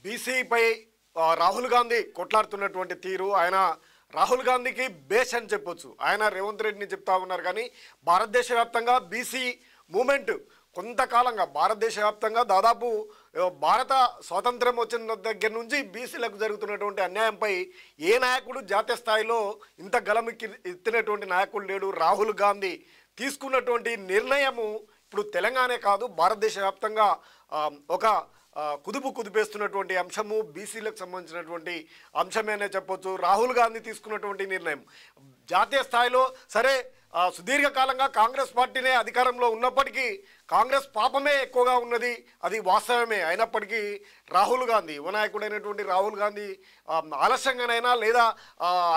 బీసీపై రాహుల్ గాంధీ కొట్లాడుతున్నటువంటి తీరు ఆయన రాహుల్ గాంధీకి బేస్ అని చెప్పొచ్చు. ఆయన రేవంత్ రెడ్డిని చెప్తా ఉన్నారు. కానీ భారతదేశ వ్యాప్తంగా బీసీ మూమెంట్ కొంతకాలంగా భారతదేశ వ్యాప్తంగా దాదాపు భారత స్వాతంత్రం వచ్చిన దగ్గర నుంచి బీసీలకు జరుగుతున్నటువంటి అన్యాయంపై ఏ నాయకుడు జాతీయ స్థాయిలో ఇంత గలమెక్కి ఎత్తినటువంటి నాయకుడు లేడు. రాహుల్ గాంధీ తీసుకున్నటువంటి నిర్ణయము ఇప్పుడు తెలంగాణ కాదు భారతదేశ వ్యాప్తంగా ఒక కుదిపేస్తున్నటువంటి అంశము బీసీలకు సంబంధించినటువంటి అంశమేనే చెప్పొచ్చు. రాహుల్ గాంధీ తీసుకున్నటువంటి నిర్ణయం జాతీయ స్థాయిలో సరే సుదీర్ఘకాలంగా కాంగ్రెస్ పార్టీనే అధికారంలో ఉన్నప్పటికీ కాంగ్రెస్ పాపమే ఎక్కువగా ఉన్నది, అది వాస్తవమే. అయినప్పటికీ రాహుల్ గాంధీ యువనాయకుడైనటువంటి రాహుల్ గాంధీ ఆలస్యంగానైనా లేదా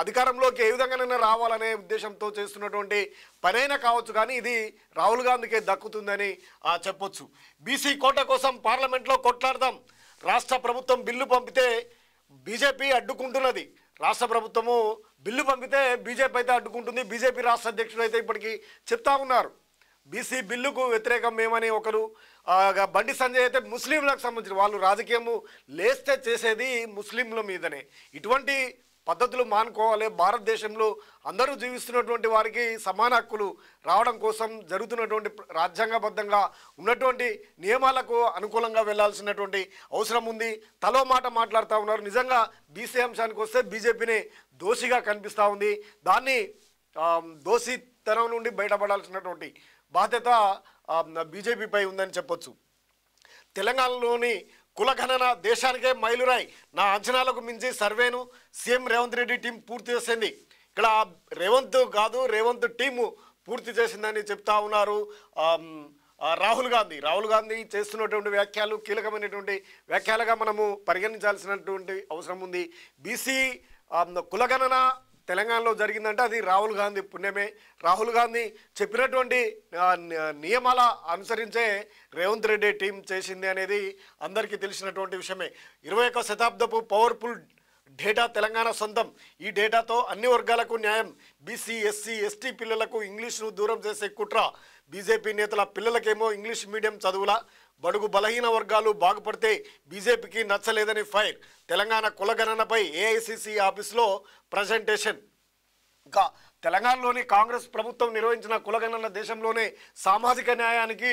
అధికారంలోకి ఏ విధంగానైనా రావాలనే ఉద్దేశంతో చేస్తున్నటువంటి పనైనా కావచ్చు, కానీ ఇది రాహుల్ గాంధీకే దక్కుతుందని చెప్పొచ్చు. బీసీ కోట కోసం పార్లమెంట్లో కొట్లాడదాం, రాష్ట్ర ప్రభుత్వం బిల్లు పంపితే బీజేపీ అడ్డుకుంటున్నది. రాష్ట్ర ప్రభుత్వము బిల్లు పంపితే బీజేపీ అయితే అడ్డుకుంటుంది. బీజేపీ రాష్ట్ర అధ్యక్షుడు అయితే ఇప్పటికీ చెప్తా ఉన్నారు బీసీ బిల్లుకు వ్యతిరేకం మేమని. ఒకరు బండి సంజయ్ అయితే ముస్లింలకు సంబంధించిన వాళ్ళు రాజకీయము లేస్తే చేసేది ముస్లింల మీదనే. ఇటువంటి పద్ధతులు మానుకోవాలి. భారతదేశంలో అందరూ జీవిస్తున్నటువంటి వారికి సమాన హక్కులు రావడం కోసం జరుగుతున్నటువంటి రాజ్యాంగబద్ధంగా ఉన్నటువంటి నియమాలకు అనుకూలంగా వెళ్లాల్సినటువంటి అవసరం ఉంది. తలో మాట మాట్లాడుతూ ఉన్నారు. నిజంగా బీసీ అంశానికి వస్తే బీజేపీని దోషిగా కనిపిస్తూ ఉంది. దాన్ని దోషితనం నుండి బయటపడాల్సినటువంటి బాధ్యత బీజేపీపై ఉందని చెప్పొచ్చు. తెలంగాణలోని కులగణన దేశానికే మైలురాయి, నా అంచనాలకు మించి సర్వేను సీఎం రేవంత్ రెడ్డి టీం పూర్తి చేసింది. ఇక్కడ రేవంత్ టీము పూర్తి చేసిందని చెప్తా ఉన్నారు రాహుల్ గాంధీ చేస్తున్నటువంటి వ్యాఖ్యలు కీలకమైనటువంటి వ్యాఖ్యలుగా మనము పరిగణించాల్సినటువంటి అవసరం ఉంది. బీసీ కులగణన తెలంగాణలో జరిగిందంటే అది రాహుల్ గాంధీ పుణ్యమే. రాహుల్ గాంధీ చెప్పినటువంటి నియమాల అనుసరించే రేవంత్ రెడ్డి టీం చేసింది అనేది అందరికీ తెలిసినటువంటి విషయమే. 21వ శతాబ్దపు పవర్ఫుల్ డేటా తెలంగాణ సొంతం. ఈ డేటాతో అన్ని వర్గాలకు న్యాయం. బీసీ ఎస్సీ ఎస్టీ పిల్లలకు ఇంగ్లీష్ను దూరం చేసే కుట్ర. బీజేపీ నేతల పిల్లలకేమో ఇంగ్లీష్ మీడియం చదువుల, బడుగు బలహీన వర్గాలు బాగుపడితే బీజేపీకి నచ్చలేదని ఫైర్. తెలంగాణ కులగణనపై ఏఐసిసి ఆఫీసులో ప్రజెంటేషన్. ఇంకా తెలంగాణలోని కాంగ్రెస్ ప్రభుత్వం నిర్వహించిన కులగణన దేశంలోనే సామాజిక న్యాయానికి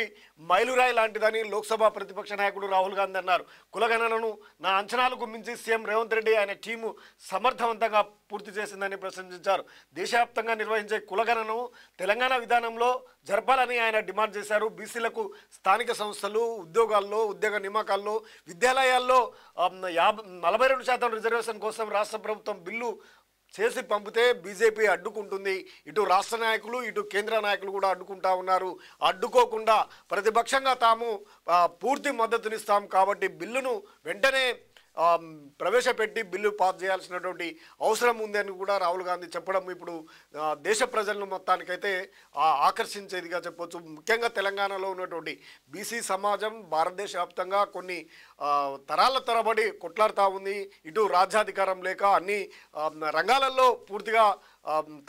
మైలురాయి లాంటిదని లోక్సభ ప్రతిపక్ష నాయకుడు రాహుల్ గాంధీ అన్నారు. కులగణనను నా అంచనాలకు మించి సీఎం రేవంత్ రెడ్డి ఆయన టీము సమర్థవంతంగా పూర్తి చేసిందని ప్రశంసించారు. దేశవ్యాప్తంగా నిర్వహించే కులగణనను తెలంగాణ విధానంలో జరపాలని ఆయన డిమాండ్ చేశారు. బీసీలకు స్థానిక సంస్థలు, ఉద్యోగాల్లో, ఉద్యోగ నియామకాల్లో, విద్యాలయాల్లో 42% రిజర్వేషన్ కోసం రాష్ట్ర ప్రభుత్వం బిల్లు చేసి పంపితే బీజేపీ అడ్డుకుంటుంది. ఇటు రాష్ట్ర నాయకులు ఇటు కేంద్ర నాయకులు కూడా అడ్డుకుంటా ఉన్నారు. అడ్డుకోకుండా ప్రతిపక్షంగా తాము పూర్తి మద్దతునిస్తాం కాబట్టి బిల్లును వెంటనే ప్రవేశపెట్టి బిల్లు పాస్ చేయాల్సినటువంటి అవసరం ఉంది అని కూడా రాహుల్ గాంధీ చెప్పడం ఇప్పుడు దేశ ప్రజలను మొత్తానికైతే ఆకర్షించేదిగా చెప్పొచ్చు. ముఖ్యంగా తెలంగాణలో ఉన్నటువంటి బీసీ సమాజం భారతదేశ వ్యాప్తంగా కొన్ని తరాల తరబడి కొట్లాడుతూ ఉంది. ఇటు రాజ్యాధికారం లేక అన్ని రంగాలలో పూర్తిగా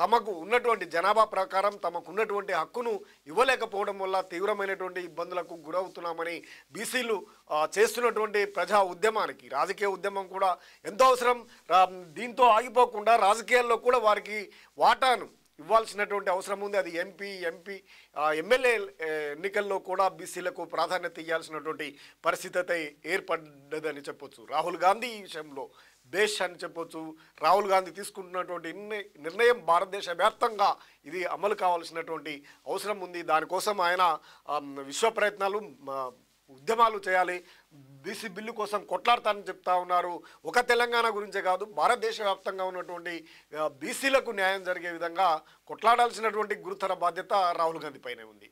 తమకు ఉన్నటువంటి జనాభా ప్రకారం తమకు ఉన్నటువంటి హక్కును ఇవ్వలేకపోవడం వల్ల తీవ్రమైనటువంటి ఇబ్బందులకు గురవుతున్నామని బీసీలు చేస్తున్నటువంటి ప్రజా ఉద్యమానికి రాజకీయ ఉద్యమం కూడా ఎంతో అవసరం. దీంతో ఆగిపోకుండా రాజకీయాల్లో కూడా వారికి వాటాను ఇవ్వాల్సినటువంటి అవసరం ఉంది. అది ఎమ్మెల్యే ఎన్నికల్లో కూడా బీసీలకు ప్రాధాన్యత ఇవ్వాల్సినటువంటి పరిస్థితి అయితే ఏర్పడ్డదని చెప్పొచ్చు. రాహుల్ గాంధీ ఈ విషయంలో బేష్ అని చెప్పొచ్చు. రాహుల్ గాంధీ తీసుకుంటున్నటువంటి నిర్ణయం భారతదేశ వ్యాప్తంగా ఇది అమలు కావాల్సినటువంటి అవసరం ఉంది. దానికోసం ఆయన విశ్వ ప్రయత్నాలు ఉద్యమాలు చేయాలి. బీసీ బిల్లు కోసం కొట్లాడతానని చెప్తా ఉన్నారు. ఒక తెలంగాణ గురించే కాదు భారతదేశ వ్యాప్తంగా ఉన్నటువంటి బీసీలకు న్యాయం జరిగే విధంగా కొట్లాడాల్సినటువంటి గురుతర బాధ్యత రాహుల్ గాంధీ పైనే ఉంది.